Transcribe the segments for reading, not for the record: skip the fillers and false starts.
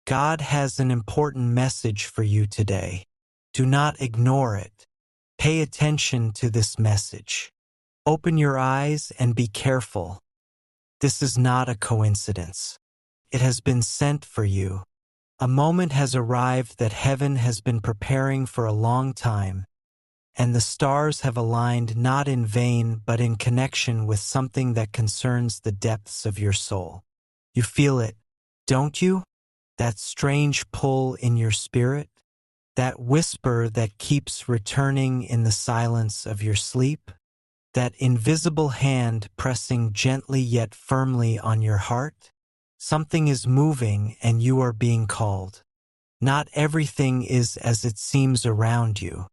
God has an important message for you today. Do not ignore it. Pay attention to this message. Open your eyes and be careful. This is not a coincidence. It has been sent for you. A moment has arrived that heaven has been preparing for a long time, and the stars have aligned not in vain but in connection with something that concerns the depths of your soul. You feel it, don't you? That strange pull in your spirit? That whisper that keeps returning in the silence of your sleep? That invisible hand pressing gently yet firmly on your heart? Something is moving and you are being called. Not everything is as it seems around you.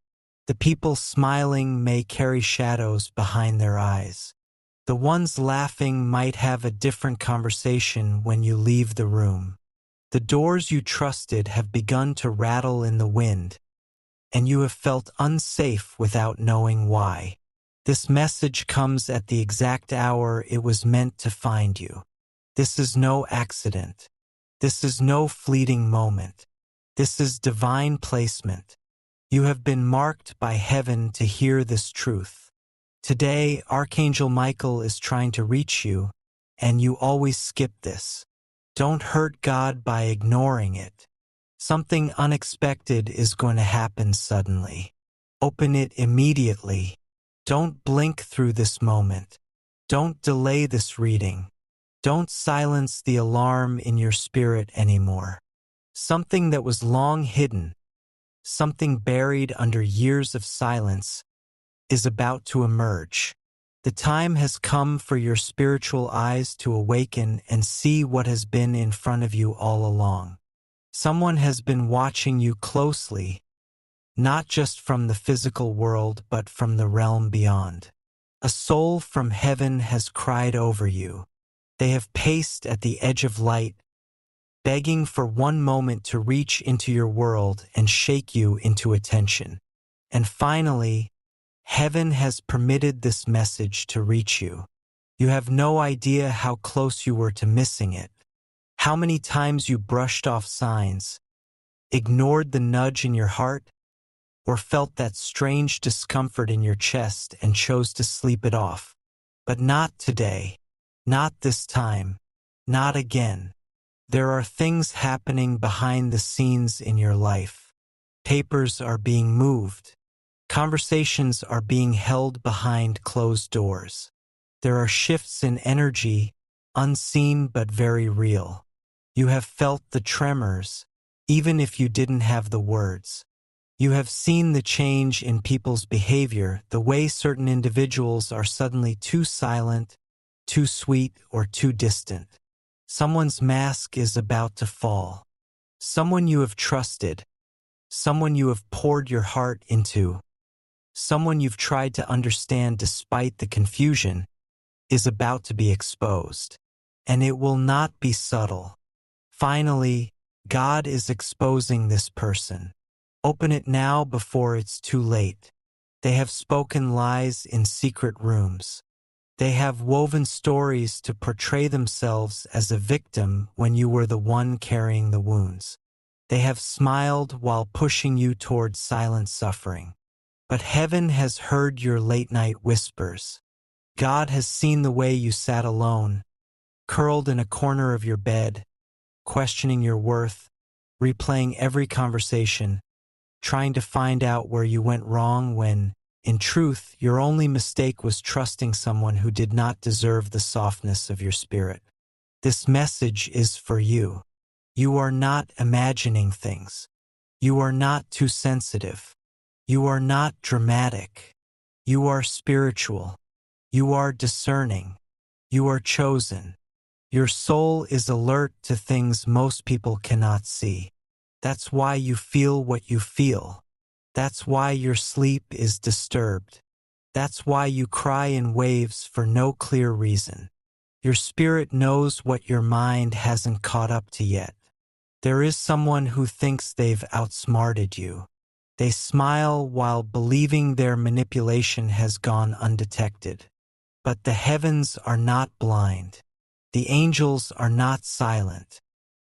The people smiling may carry shadows behind their eyes. The ones laughing might have a different conversation when you leave the room. The doors you trusted have begun to rattle in the wind, and you have felt unsafe without knowing why. This message comes at the exact hour it was meant to find you. This is no accident. This is no fleeting moment. This is divine placement. You have been marked by heaven to hear this truth. Today, Archangel Michael is trying to reach you, and you always skip this. Don't hurt God by ignoring it. Something unexpected is going to happen suddenly. Open it immediately. Don't blink through this moment. Don't delay this reading. Don't silence the alarm in your spirit anymore. Something that was long hidden, something buried under years of silence, is about to emerge. The time has come for your spiritual eyes to awaken and see what has been in front of you all along. Someone has been watching you closely, not just from the physical world but from the realm beyond. A soul from heaven has cried over you. They have paced at the edge of light, begging for one moment to reach into your world and shake you into attention. And finally, heaven has permitted this message to reach you. You have no idea how close you were to missing it, how many times you brushed off signs, ignored the nudge in your heart, or felt that strange discomfort in your chest and chose to sleep it off. But not today, not this time, not again. There are things happening behind the scenes in your life. Papers are being moved. Conversations are being held behind closed doors. There are shifts in energy, unseen but very real. You have felt the tremors, even if you didn't have the words. You have seen the change in people's behavior, the way certain individuals are suddenly too silent, too sweet, or too distant. Someone's mask is about to fall. Someone you have trusted, someone you have poured your heart into, someone you've tried to understand despite the confusion, is about to be exposed. And it will not be subtle. Finally, God is exposing this person. Open it now before it's too late. They have spoken lies in secret rooms. They have woven stories to portray themselves as a victim when you were the one carrying the wounds. They have smiled while pushing you toward silent suffering. But heaven has heard your late-night whispers. God has seen the way you sat alone, curled in a corner of your bed, questioning your worth, replaying every conversation, trying to find out where you went wrong when, in truth, your only mistake was trusting someone who did not deserve the softness of your spirit. This message is for you. You are not imagining things. You are not too sensitive. You are not dramatic. You are spiritual. You are discerning. You are chosen. Your soul is alert to things most people cannot see. That's why you feel what you feel. That's why your sleep is disturbed. That's why you cry in waves for no clear reason. Your spirit knows what your mind hasn't caught up to yet. There is someone who thinks they've outsmarted you. They smile while believing their manipulation has gone undetected. But the heavens are not blind. The angels are not silent.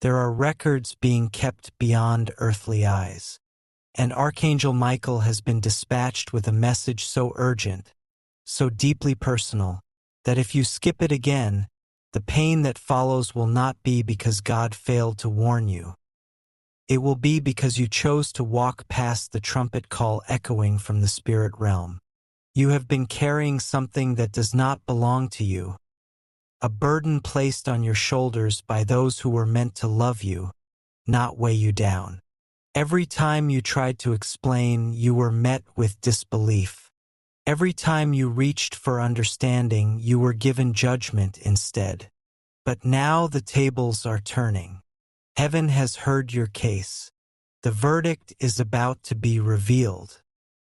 There are records being kept beyond earthly eyes. And Archangel Michael has been dispatched with a message so urgent, so deeply personal, that if you skip it again, the pain that follows will not be because God failed to warn you. It will be because you chose to walk past the trumpet call echoing from the spirit realm. You have been carrying something that does not belong to you, a burden placed on your shoulders by those who were meant to love you, not weigh you down. Every time you tried to explain, you were met with disbelief. Every time you reached for understanding, you were given judgment instead. But now the tables are turning. Heaven has heard your case. The verdict is about to be revealed.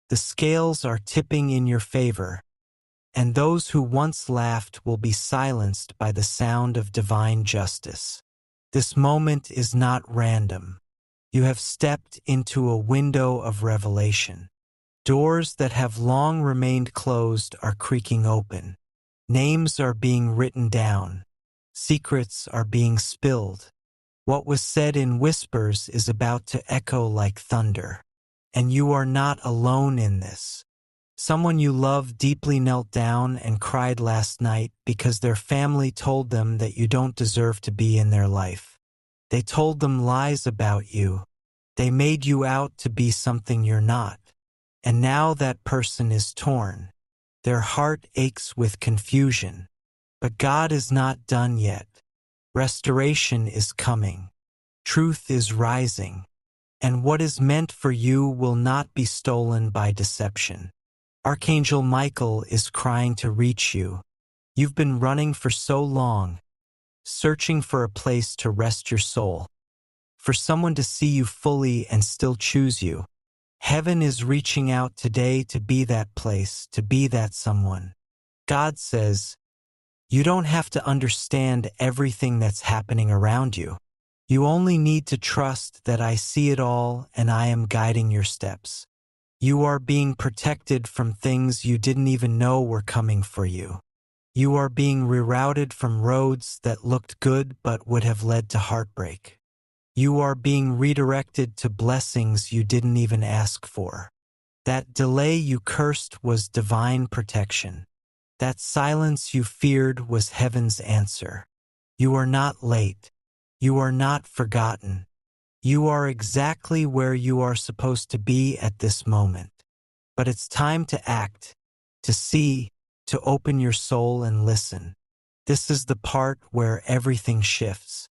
The scales are tipping in your favor, and those who once laughed will be silenced by the sound of divine justice. This moment is not random. You have stepped into a window of revelation. Doors that have long remained closed are creaking open. Names are being written down. Secrets are being spilled. What was said in whispers is about to echo like thunder. And you are not alone in this. Someone you love deeply knelt down and cried last night because their family told them that you don't deserve to be in their life. They told them lies about you. They made you out to be something you're not. And now that person is torn. Their heart aches with confusion. But God is not done yet. Restoration is coming. Truth is rising. And what is meant for you will not be stolen by deception. Archangel Michael is crying to reach you. You've been running for so long, searching for a place to rest your soul, for someone to see you fully and still choose you. Heaven is reaching out today to be that place, to be that someone. God says, you don't have to understand everything that's happening around you. You only need to trust that I see it all and I am guiding your steps. You are being protected from things you didn't even know were coming for you. You are being rerouted from roads that looked good but would have led to heartbreak. You are being redirected to blessings you didn't even ask for. That delay you cursed was divine protection. That silence you feared was heaven's answer. You are not late. You are not forgotten. You are exactly where you are supposed to be at this moment. But it's time to act, to see, to open your soul and listen. This is the part where everything shifts.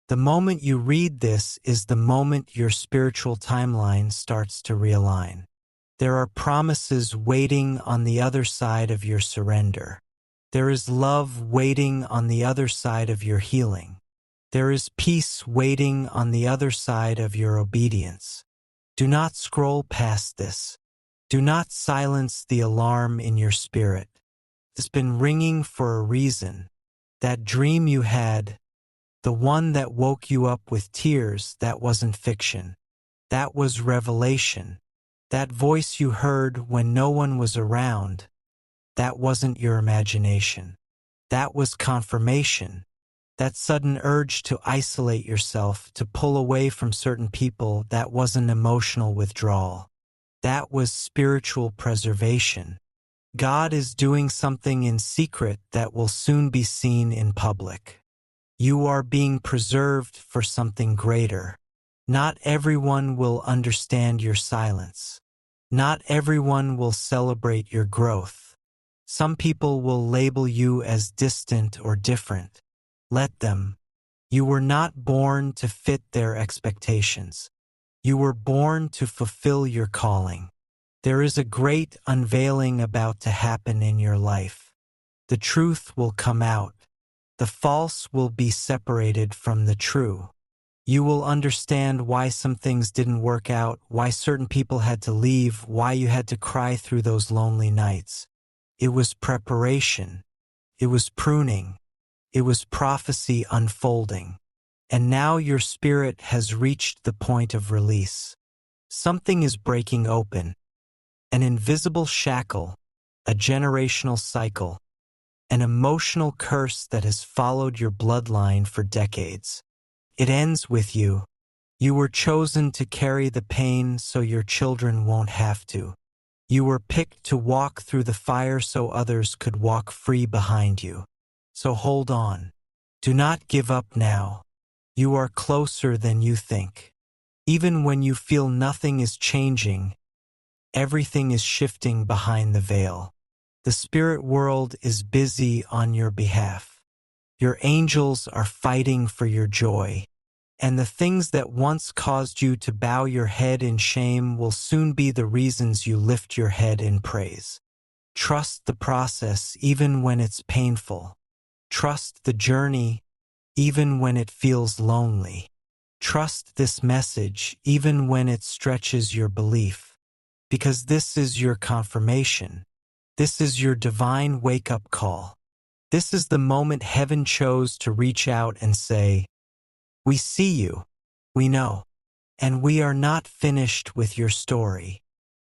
The moment you read this is the moment your spiritual timeline starts to realign. There are promises waiting on the other side of your surrender. There is love waiting on the other side of your healing. There is peace waiting on the other side of your obedience. Do not scroll past this. Do not silence the alarm in your spirit. It's been ringing for a reason. That dream you had, the one that woke you up with tears, that wasn't fiction. That was revelation. That voice you heard when no one was around, that wasn't your imagination. That was confirmation. That sudden urge to isolate yourself, to pull away from certain people, that wasn't emotional withdrawal. That was spiritual preservation. God is doing something in secret that will soon be seen in public. You are being preserved for something greater. Not everyone will understand your silence. Not everyone will celebrate your growth. Some people will label you as distant or different. Let them. You were not born to fit their expectations. You were born to fulfill your calling. There is a great unveiling about to happen in your life. The truth will come out. The false will be separated from the true. You will understand why some things didn't work out, why certain people had to leave, why you had to cry through those lonely nights. It was preparation. It was pruning. It was prophecy unfolding. And now your spirit has reached the point of release. Something is breaking open. An invisible shackle, a generational cycle, an emotional curse that has followed your bloodline for decades. It ends with you. You were chosen to carry the pain so your children won't have to. You were picked to walk through the fire so others could walk free behind you. So hold on. Do not give up now. You are closer than you think. Even when you feel nothing is changing, everything is shifting behind the veil. The spirit world is busy on your behalf. Your angels are fighting for your joy. And the things that once caused you to bow your head in shame will soon be the reasons you lift your head in praise. Trust the process even when it's painful. Trust the journey even when it feels lonely. Trust this message even when it stretches your belief. Because this is your confirmation. This is your divine wake-up call. This is the moment heaven chose to reach out and say, "We see you, we know, and we are not finished with your story."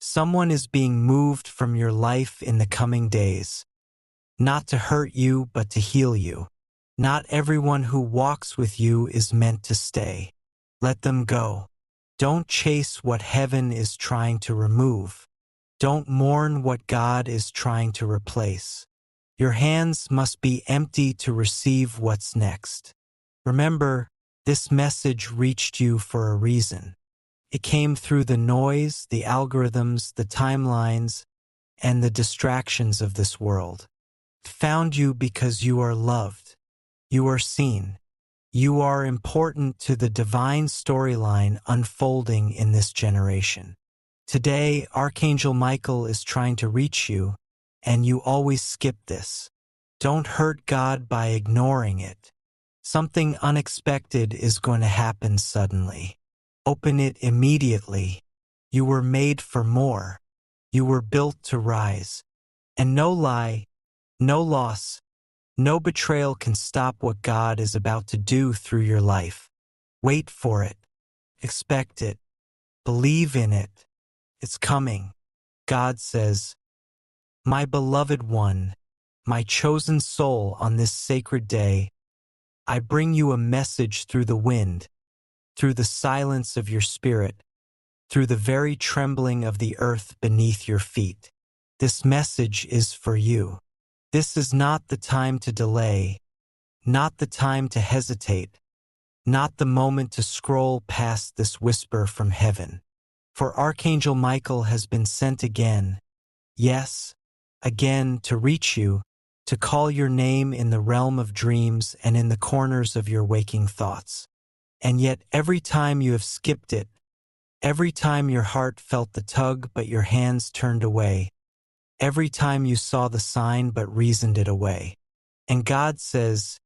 Someone is being moved from your life in the coming days, not to hurt you but to heal you. Not everyone who walks with you is meant to stay. Let them go. Don't chase what heaven is trying to remove. Don't mourn what God is trying to replace. Your hands must be empty to receive what's next. Remember, this message reached you for a reason. It came through the noise, the algorithms, the timelines, and the distractions of this world. It found you because you are loved. You are seen. You are important to the divine storyline unfolding in this generation. Today, Archangel Michael is trying to reach you, and you always skip this. Don't hurt God by ignoring it. Something unexpected is going to happen suddenly. Open it immediately. You were made for more. You were built to rise. And no lie, no loss, no betrayal can stop what God is about to do through your life. Wait for it. Expect it. Believe in it. It's coming. God says, "My beloved one, my chosen soul, on this sacred day, I bring you a message through the wind, through the silence of your spirit, through the very trembling of the earth beneath your feet. This message is for you. This is not the time to delay, not the time to hesitate, not the moment to scroll past this whisper from heaven. For Archangel Michael has been sent again, yes, again, to reach you, to call your name in the realm of dreams and in the corners of your waking thoughts. And yet every time you have skipped it, every time your heart felt the tug but your hands turned away, every time you saw the sign but reasoned it away. And God says,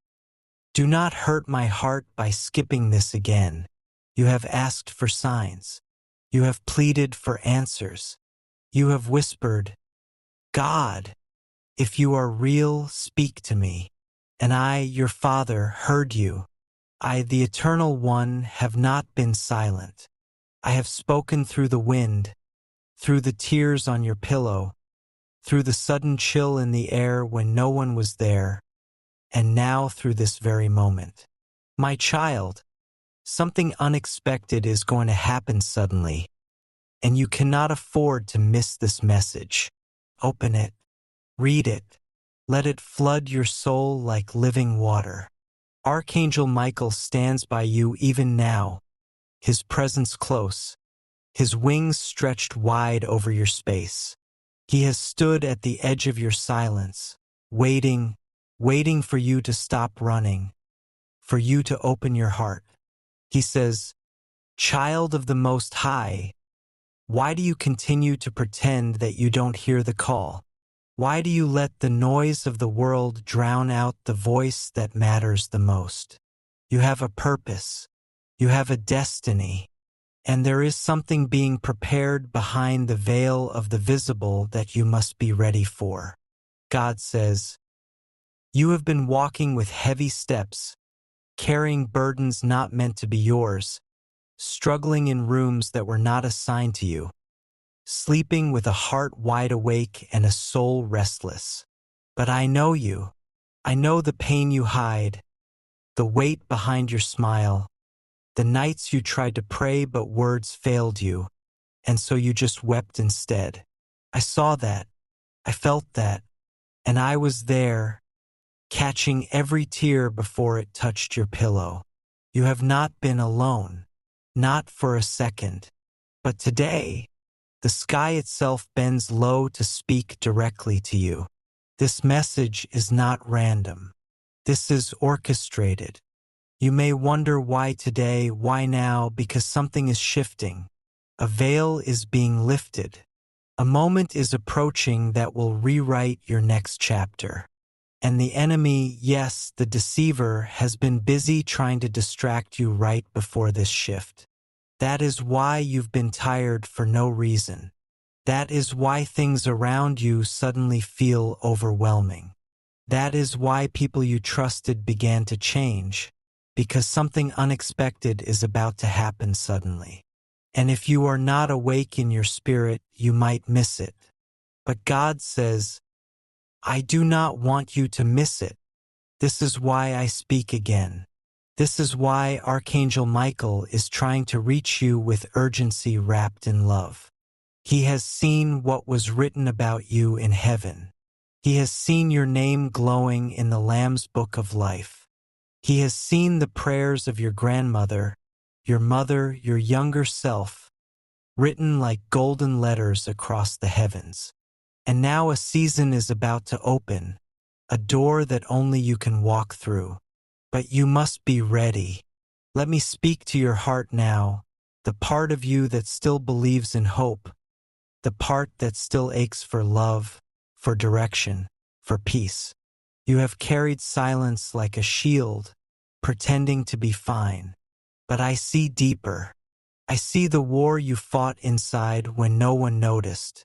"Do not hurt my heart by skipping this again. You have asked for signs. You have pleaded for answers. You have whispered, 'God, if you are real, speak to me.' And I, your Father, heard you. I, the Eternal One, have not been silent. I have spoken through the wind, through the tears on your pillow, through the sudden chill in the air when no one was there, and now through this very moment. My child, something unexpected is going to happen suddenly, and you cannot afford to miss this message. Open it, read it, let it flood your soul like living water. Archangel Michael stands by you even now, his presence close, his wings stretched wide over your space. He has stood at the edge of your silence, waiting for you to stop running, for you to open your heart. He says, "Child of the Most High, why do you continue to pretend that you don't hear the call? Why do you let the noise of the world drown out the voice that matters the most? You have a purpose. You have a destiny. And there is something being prepared behind the veil of the visible that you must be ready for." God says, "You have been walking with heavy steps, carrying burdens not meant to be yours, struggling in rooms that were not assigned to you, sleeping with a heart wide awake and a soul restless. But I know you. I know the pain you hide, the weight behind your smile, The nights you tried to pray but words failed you, and so you just wept instead. I saw that. I felt that. And I was there, catching every tear before it touched your pillow. You have not been alone. Not for a second. But today, the sky itself bends low to speak directly to you. This message is not random. This is orchestrated. You may wonder why today, why now, because something is shifting. A veil is being lifted. A moment is approaching that will rewrite your next chapter. And the enemy, yes, the deceiver, has been busy trying to distract you right before this shift. That is why you've been tired for no reason. That is why things around you suddenly feel overwhelming. That is why people you trusted began to change, because something unexpected is about to happen suddenly. And if you are not awake in your spirit, you might miss it. But God says, I do not want you to miss it. This is why I speak again. This is why Archangel Michael is trying to reach you with urgency wrapped in love. He has seen what was written about you in heaven. He has seen your name glowing in the Lamb's Book of Life. He has seen the prayers of your grandmother, your mother, your younger self, written like golden letters across the heavens. And now a season is about to open, a door that only you can walk through. But you must be ready. Let me speak to your heart now, the part of you that still believes in hope, the part that still aches for love, for direction, for peace. You have carried silence like a shield, pretending to be fine. But I see deeper. I see the war you fought inside when no one noticed.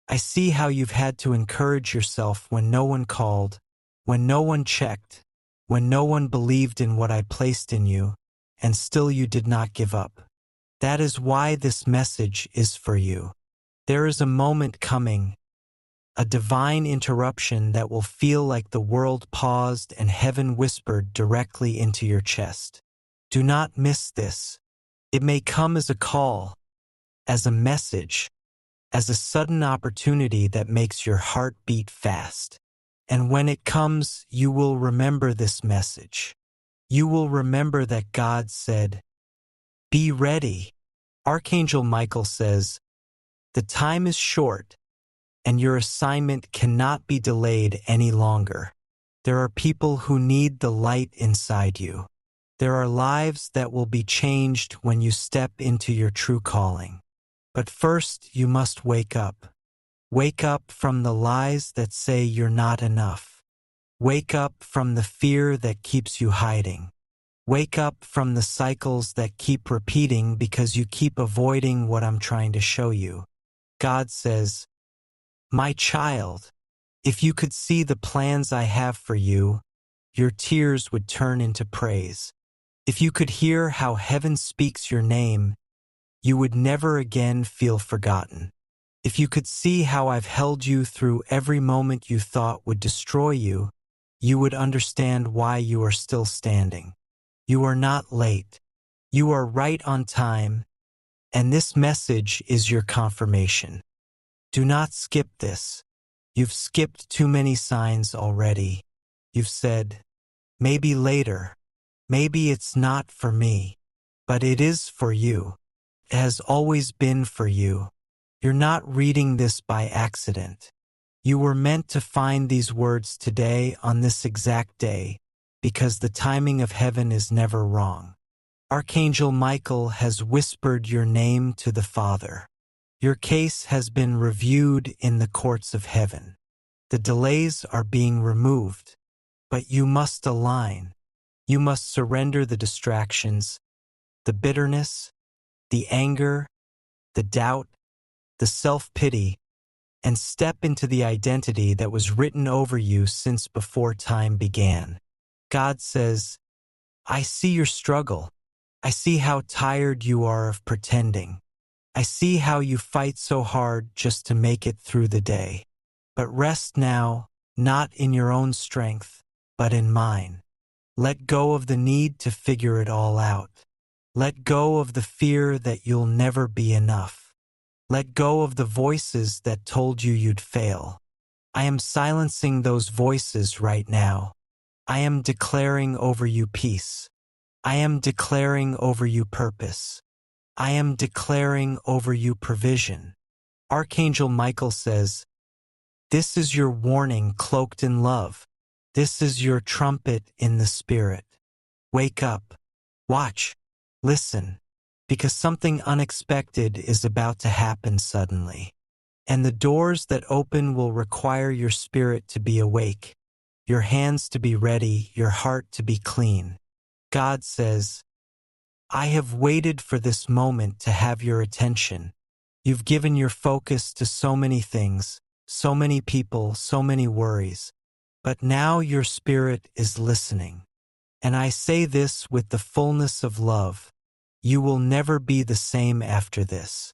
I see how you've had to encourage yourself when no one called, when no one checked, when no one believed in what I placed in you, and still you did not give up. That is why this message is for you. There is a moment coming, a divine interruption that will feel like the world paused and heaven whispered directly into your chest. Do not miss this. It may come as a call, as a message, as a sudden opportunity that makes your heart beat fast. And when it comes, you will remember this message. You will remember that God said, be ready. Archangel Michael says, the time is short, and your assignment cannot be delayed any longer. There are people who need the light inside you. There are lives that will be changed when you step into your true calling. But first, you must wake up. Wake up from the lies that say you're not enough. Wake up from the fear that keeps you hiding. Wake up from the cycles that keep repeating because you keep avoiding what I'm trying to show you. God says, my child, if you could see the plans I have for you, your tears would turn into praise. If you could hear how heaven speaks your name, you would never again feel forgotten. If you could see how I've held you through every moment you thought would destroy you, you would understand why you are still standing. You are not late. You are right on time, and this message is your confirmation. Do not skip this. You've skipped too many signs already. You've said, maybe later, maybe it's not for me, but it is for you. It has always been for you. You're not reading this by accident. You were meant to find these words today on this exact day, because the timing of heaven is never wrong. Archangel Michael has whispered your name to the Father. Your case has been reviewed in the courts of heaven. The delays are being removed, but you must align. You must surrender the distractions, the bitterness, the anger, the doubt, the self-pity, and step into the identity that was written over you since before time began. God says, I see your struggle. I see how tired you are of pretending. I see how you fight so hard just to make it through the day. But rest now, not in your own strength, but in mine. Let go of the need to figure it all out. Let go of the fear that you'll never be enough. Let go of the voices that told you you'd fail. I am silencing those voices right now. I am declaring over you peace. I am declaring over you purpose. I am declaring over you provision. Archangel Michael says, "This is your warning cloaked in love. This is your trumpet in the spirit. Wake up. Watch. Listen. Because something unexpected is about to happen suddenly. And the doors that open will require your spirit to be awake, your hands to be ready, your heart to be clean." God says, "I have waited for this moment to have your attention. You've given your focus to so many things, so many people, so many worries. But now your spirit is listening. And I say this with the fullness of love. You will never be the same after this.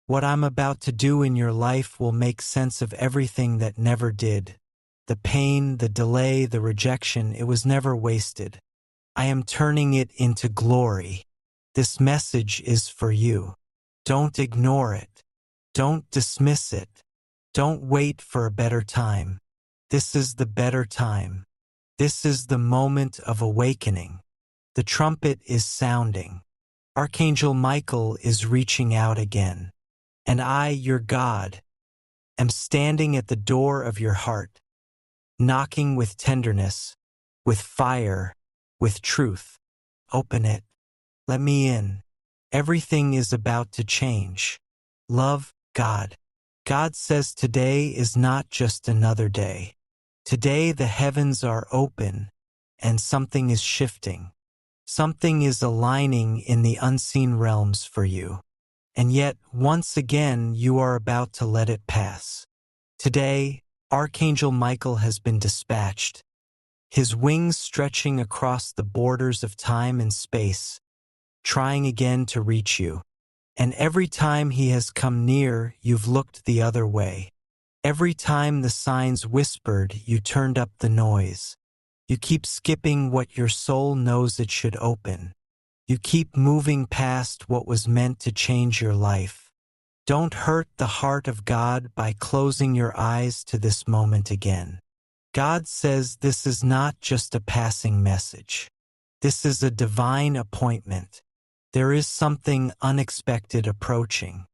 What I'm about to do in your life will make sense of everything that never did. The pain, the delay, the rejection, it was never wasted. I am turning it into glory. This message is for you. Don't ignore it. Don't dismiss it. Don't wait for a better time. This is the better time. This is the moment of awakening. The trumpet is sounding. Archangel Michael is reaching out again. And I, your God, am standing at the door of your heart, knocking with tenderness, with fire, with truth. Open it. Let me in. Everything is about to change. Love, God. God says today is not just another day. Today the heavens are open and something is shifting. Something is aligning in the unseen realms for you. And yet, once again, you are about to let it pass. Today, Archangel Michael has been dispatched, his wings stretching across the borders of time and space, trying again to reach you. And every time he has come near, you've looked the other way. Every time the signs whispered, you turned up the noise. You keep skipping what your soul knows it should open. You keep moving past what was meant to change your life. Don't hurt the heart of God by closing your eyes to this moment again. God says this is not just a passing message. This is a divine appointment. There is something unexpected approaching.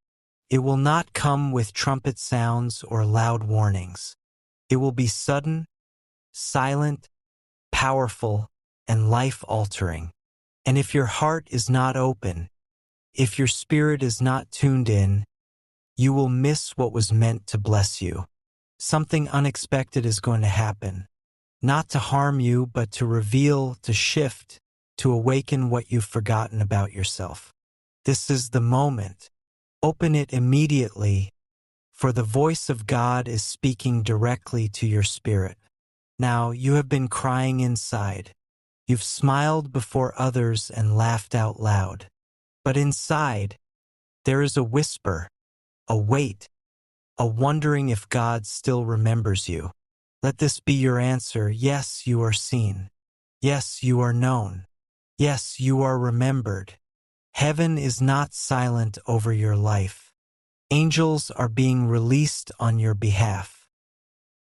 It will not come with trumpet sounds or loud warnings. It will be sudden, silent, powerful, and life-altering. And if your heart is not open, if your spirit is not tuned in, you will miss what was meant to bless you. Something unexpected is going to happen, not to harm you, but to reveal, to shift, to awaken what you've forgotten about yourself. This is the moment. Open it immediately, for the voice of God is speaking directly to your spirit. Now, you have been crying inside. You've smiled before others and laughed out loud. But inside, there is a whisper, a weight, a wondering if God still remembers you. Let this be your answer. Yes, you are seen. Yes, you are known. Yes, you are remembered. Heaven is not silent over your life. Angels are being released on your behalf.